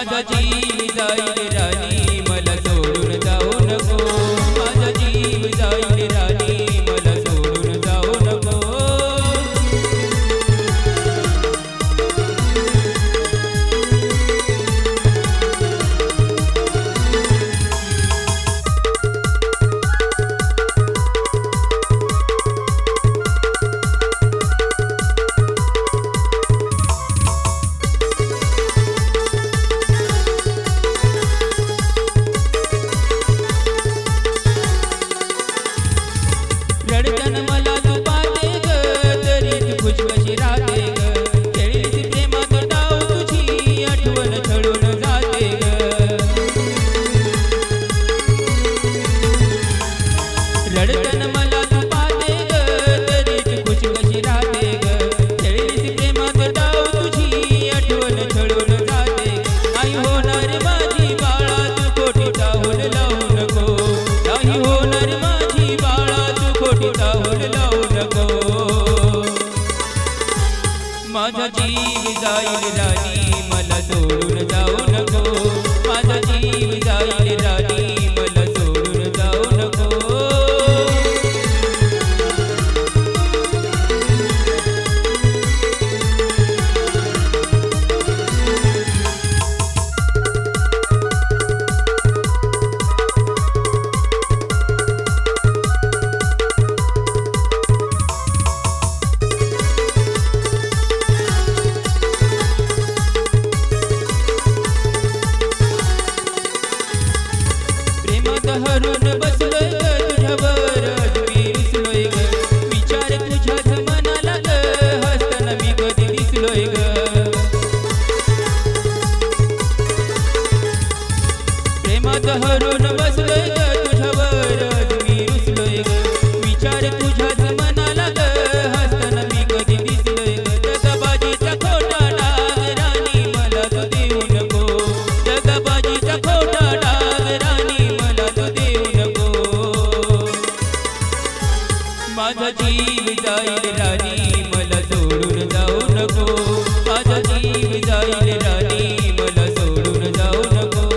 माझा जीव जाईल राणी मला सोडून जाऊ नको, माझा जीव जाईल राणी मला सोडून जाऊ नको। रडताना मला तू पाहते ग, तरी तू खुश कशी राहते ग, खेळीस प्रेमात डाव तुझी आठवण छळून जाते ग। रडताना मला तू पाहते ग, तरी तू खुश कशी राहते ग, खेळीस प्रेमात डाव तुझी आठवण छळून जाते। नाही होणार माझी बाळा तू खोटी चाहूल लावू नको, नाही होणार माझी बाळा तू खोटी चाहूल लावू नको। माझा जीव जाईल राणी मला सोडून जाऊ नको, माझा जीव जाईल राणी मला सोडून जाऊ नको। हरून बसलोय ग तुझ्यावर मी रुसलोय ग, विचार तुझ्याच मनाला ग, हसताना मी कधी दिसलोय ग। प्रेमात हरून बसलोय ग तुझ्यावर मी रुसलोय ग, विचार तुझ्याच मनाला ग, हसताना मी कधी दिसलोय ग। जगाबाजीचा खोटा डाग राणी मला तो देऊ नको, जगाबाजीचा खोटा डाग राणी मला तो देऊ नको। माझा जीव जाईल राणी मला सोडून जाऊ नको, माझा जीव जाईल राणी मला सोडून जाऊ नको।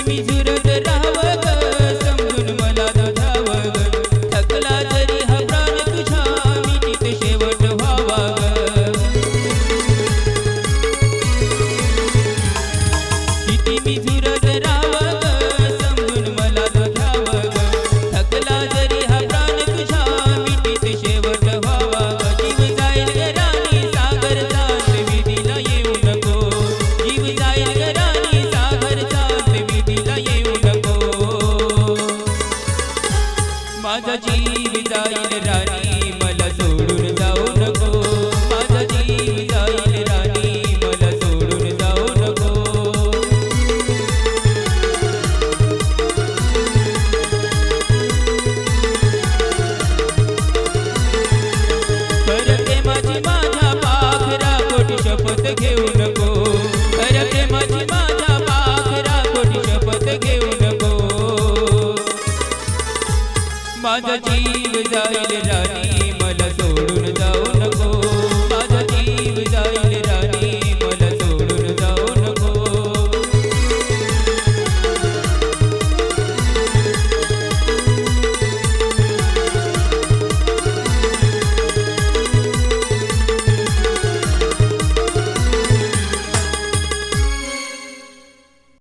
मी झुरत राहावं ग, समजून मला तुझ्यावं ग, थकला जरी हा प्राण तुझ्या मिठीत शेवट व्हावा ग। किती मी झुरत राहावं ग, समजून मला तुझ्यावं ग, थकला जरी हा प्राण तुझ्या मिठीत शेवट व्हावा ग। जीव जाईल ग राणी सागर चांद विधीला येऊ नको, जीव जाईल ग राणी सागर चांद विधीला येऊ नको। माझा जीव जाईल राणी मला सोडून जाऊ नको, माझा जीव जाईल राणी मला सोडून जाऊ नको। खरं प्रेमाची माझ्या पाखरा खोटी शपथ घेऊ नको, खरं प्रेमाची माझ्या पाखरा खोटी शपथ घेऊ नको। माझा जीव जाईल